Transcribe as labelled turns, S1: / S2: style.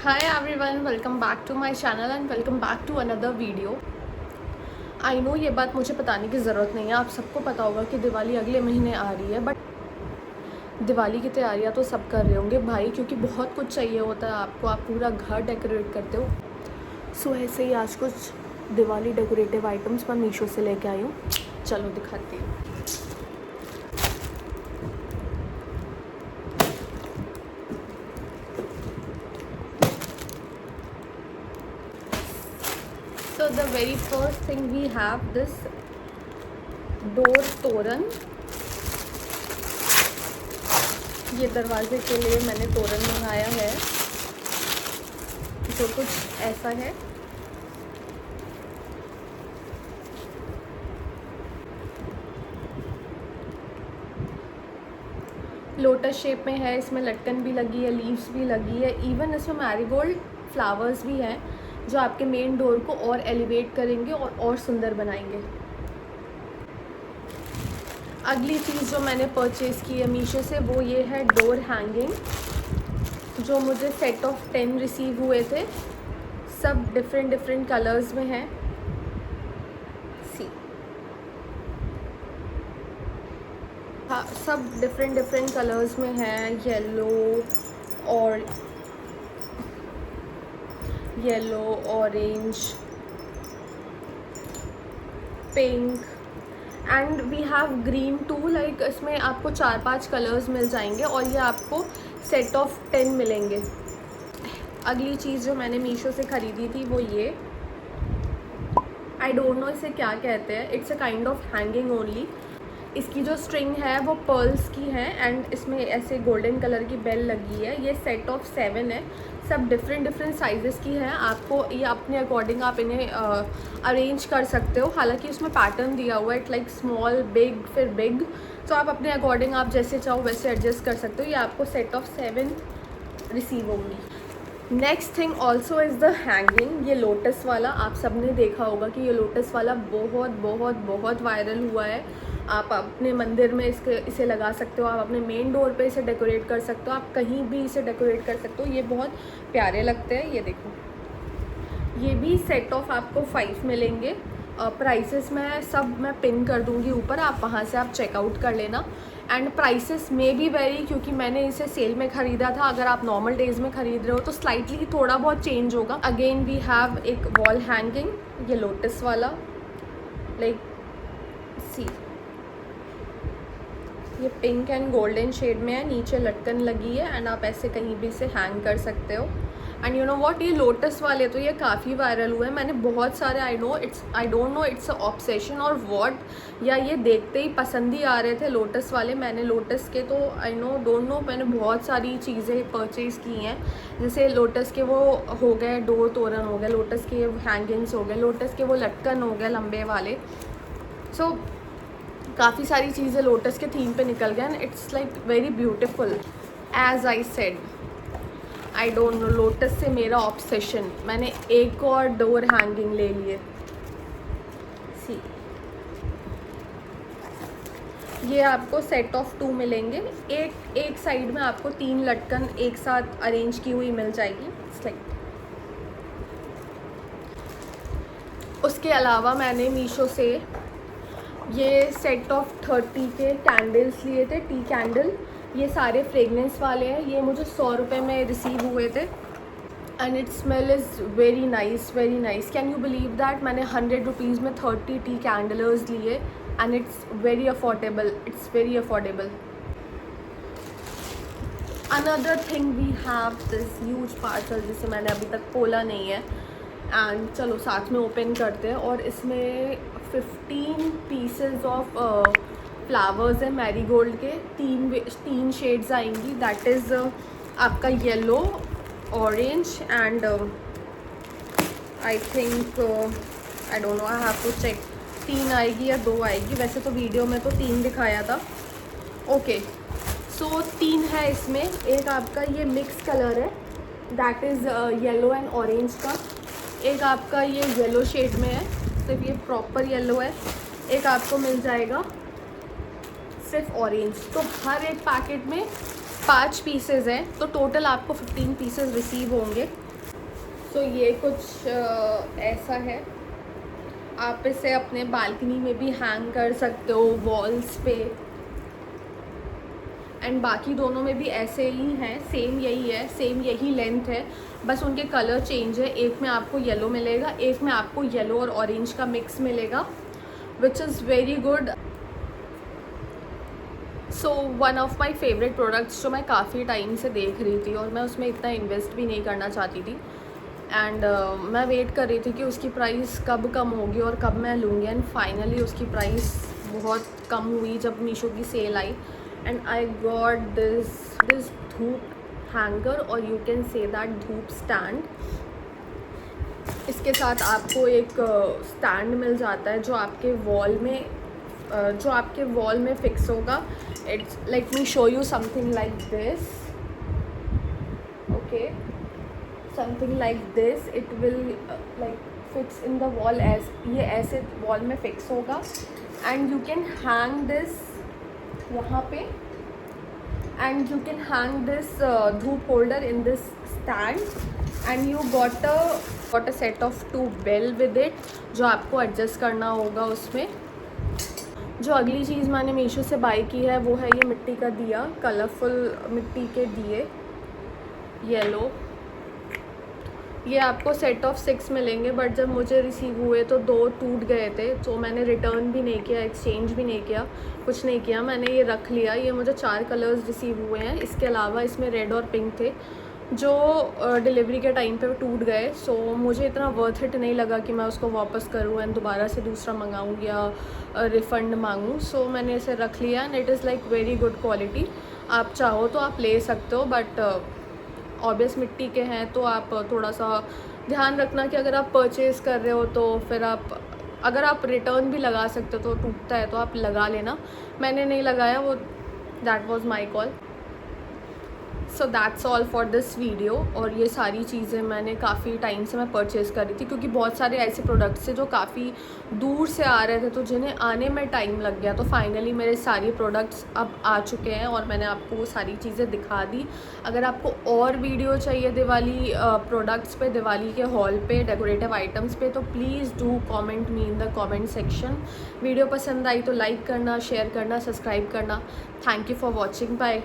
S1: Hi everyone, welcome back to my channel and welcome back to another video. I know ये बात मुझे बताने की ज़रूरत नहीं है, आप सबको पता होगा कि दिवाली अगले महीने आ रही है, बट दिवाली की तैयारियां तो सब कर रहे होंगे भाई, क्योंकि बहुत कुछ चाहिए होता है आपको, आप पूरा घर डेकोरेट करते हो। सो ऐसे ही आज कुछ दिवाली डेकोरेटिव आइटम्स मैं मीशो से लेके आई हूँ, चलो दिखाती हूँ। So the very first thing we have this door तोरण। ये दरवाजे के लिए मैंने तोरण मंगाया है, जो कुछ ऐसा है। लोटस शेप में है, इसमें लटकन भी लगी है, लीव्स भी लगी है, इवन इसमें मैरीगोल्ड फ्लावर्स भी हैं जो आपके मेन डोर को और एलिवेट करेंगे और सुंदर बनाएंगे। अगली चीज़ जो मैंने परचेज़ की है मीशो से वो ये है डोर हैंगिंग, जो मुझे सेट ऑफ 10 रिसीव हुए थे। सब डिफरेंट कलर्स में हैं। सी हाँ, सब डिफरेंट कलर्स में हैं, yellow, orange, pink and we have green too. Like इसमें आपको 4-5 कलर्स मिल जाएंगे और ये आपको सेट ऑफ 10 मिलेंगे। अगली चीज़ जो मैंने मीशो से ख़रीदी थी वो ये, आई डोंट नो इसे क्या कहते हैं, it's a kind of hanging only. इसकी जो स्ट्रिंग है वो पर्ल्स की है एंड इसमें ऐसे गोल्डन कलर की बेल लगी है। ये सेट ऑफ 7 है, सब डिफरेंट साइजेस की हैं। आपको ये अपने अकॉर्डिंग आप इन्हें अरेंज कर सकते हो। हालांकि उसमें पैटर्न दिया हुआ है, इट लाइक स्मॉल बिग फिर बिग, तो आप अपने अकॉर्डिंग आप जैसे चाहो वैसे एडजस्ट कर सकते हो। ये आपको सेट ऑफ 7 रिसीव होंगी। Next thing also is the hanging. ये लोटस वाला आप सब ने देखा होगा कि ये लोटस वाला बहुत वायरल हुआ है। आप अपने मंदिर में इसे लगा सकते हो, आप अपने मेन डोर पे इसे डेकोरेट कर सकते हो, आप कहीं भी इसे डेकोरेट कर सकते हो। ये बहुत प्यारे लगते हैं। ये देखो, ये भी सेट ऑफ आपको 5 मिलेंगे। प्राइसेस मैं पिन कर दूंगी ऊपर, आप वहाँ से आप चेकआउट कर लेना। एंड प्राइसेस में भी वेरी, क्योंकि मैंने इसे सेल में ख़रीदा था। अगर आप नॉर्मल डेज़ में ख़रीद रहे हो तो स्लाइटली थोड़ा बहुत चेंज होगा। अगेन वी हैव एक वॉल हैंगिंग, ये लोटस वाला, लाइक सी, ये पिंक एंड गोल्डन शेड में है, नीचे लटकन लगी है एंड आप ऐसे कहीं भी इसे हैंग कर सकते हो। एंड यू नो व्हाट, ये लोटस वाले तो ये काफ़ी वायरल हुए हैं। मैंने बहुत सारे, आई don't no it's a obsession और व्हाट, या ये देखते ही पसंद ही आ रहे थे लोटस वाले। मैंने लोटस के तो डोंट नो मैंने बहुत सारी चीज़ें परचेज़ की हैं। जैसे लोटस के वो हो गए डोर तोरण हो गए, लोटस के हैंगिंग्स हो गए, लोटस के वो लटकन हो गए लंबे वाले। सो काफ़ी सारी चीज़ें लोटस के थीम पे निकल गए and it's like very beautiful. As I said, I don't know, lotus से मेरा ऑब्सेशन। मैंने एक और डोर हैंगिंग ले लिए। सी, ये आपको सेट ऑफ 2 मिलेंगे। एक साइड में आपको 3 लटकन एक साथ अरेंज की हुई मिल जाएगी। इट्स लाइक, उसके अलावा मैंने मीशो से ये सेट ऑफ 30 के कैंडल्स लिए थे, टी कैंडल। ये सारे फ्रेगनेंस वाले हैं। ये मुझे 100 रुपये में रिसीव हुए थे and it smell is very nice. Can you believe that मैंने 100 रुपीज़ में 30 टी कैंडल्स लिए and it's very affordable. Another thing we have this huge parcel, जिसे मैंने अभी तक खोला नहीं है एंड चलो साथ में ओपन करते हैं। और इसमें 15 पीसेस ऑफ फ्लावर्स हैं मैरीगोल्ड के, 3 शेड्स आएंगी। दैट इज़ आपका yellow, orange and I think, I don't know, I have to check 3 आएगी या 2 आएगी। वैसे तो वीडियो में तो 3 दिखाया था। ओके, सो 3 है इसमें। एक आपका ये मिक्स कलर है, that is yellow and orange का। एक आपका ये येलो शेड में है, सिर्फ ये प्रॉपर येलो है। एक आपको मिल जाएगा सिर्फ ऑरेंज। तो हर एक पैकेट में 5 पीसेज हैं, तो टोटल आपको 15 पीसेज रिसीव होंगे। सो ये कुछ ऐसा है। आप इसे अपने बालकनी में भी हैंग कर सकते हो, वॉल्स पे। एंड बाकी दोनों में भी ऐसे ही हैं, सेम यही है, सेम यही लेंथ है, बस उनके कलर चेंज है। एक में आपको येलो मिलेगा, एक में आपको येलो और ऑरेंज का मिक्स मिलेगा, which is very good. So one of my favourite products जो मैं काफ़ी टाइम से देख रही थी और मैं उसमें इतना इन्वेस्ट भी नहीं करना चाहती थी, एंड मैं वेट कर रही थी कि उसकी प्राइस कब कम होगी और कब मैं लूँगी, एंड फाइनली उसकी प्राइस बहुत कम हुई जब मीशो की सेल आई, and I got this dhoop hanger, और you can say that dhoop stand. इसके साथ आपको एक स्टैंड मिल जाता है जो आपके वॉल में फिक्स होगा। It's let me show you something like this, okay, something like this. It will like fix in the wall, ये ऐसे वॉल में फिक्स होगा, and you can hang this यहाँ पे, and you can hang this धूप holder in this stand, and you got a set of 2 bell with it, जो आपको adjust करना होगा उसमें। जो अगली चीज़ मैंने मीशो से बाय की है वो है ये मिट्टी का दिया, कलरफुल मिट्टी के दिए, येलो। ये आपको सेट ऑफ 6 मिलेंगे, बट जब मुझे रिसीव हुए तो 2 टूट गए थे, तो मैंने रिटर्न भी नहीं किया, एक्सचेंज भी नहीं किया, कुछ नहीं किया, मैंने ये रख लिया। ये मुझे 4 कलर्स रिसीव हुए हैं, इसके अलावा इसमें रेड और पिंक थे जो डिलीवरी के टाइम पे टूट गए। सो मुझे इतना वर्थ इट नहीं लगा कि मैं उसको वापस करूँ एंड दोबारा से दूसरा मंगाऊँ या रिफ़ंड मांगूँ। सो मैंने इसे रख लिया, and it is like very good quality. आप चाहो तो आप ले सकते हो, बट ऑब्वियस मिट्टी के हैं तो आप थोड़ा सा ध्यान रखना कि अगर आप परचेज़ कर रहे हो तो फिर अगर आप रिटर्न भी लगा सकते हो, तो टूटता है तो आप लगा लेना। मैंने नहीं लगाया, वो that was my call. So that's all for this video. और ये सारी चीज़ें मैंने काफ़ी टाइम से मैं परचेज़ कर रही थी, क्योंकि बहुत सारे ऐसे प्रोडक्ट्स थे जो काफ़ी दूर से आ रहे थे, तो जिन्हें आने में टाइम लग गया। तो फाइनली मेरे सारे प्रोडक्ट्स अब आ चुके हैं और मैंने आपको वो सारी चीज़ें दिखा दी। अगर आपको और वीडियो चाहिए दिवाली प्रोडक्ट्स पे, दिवाली के हॉल पे, डेकोरेटिव आइटम्स पे, तो please do comment me in the comment section. Video पसंद आई तो लाइक करना, शेयर करना, सब्सक्राइब करना। Thank you for watching, bye.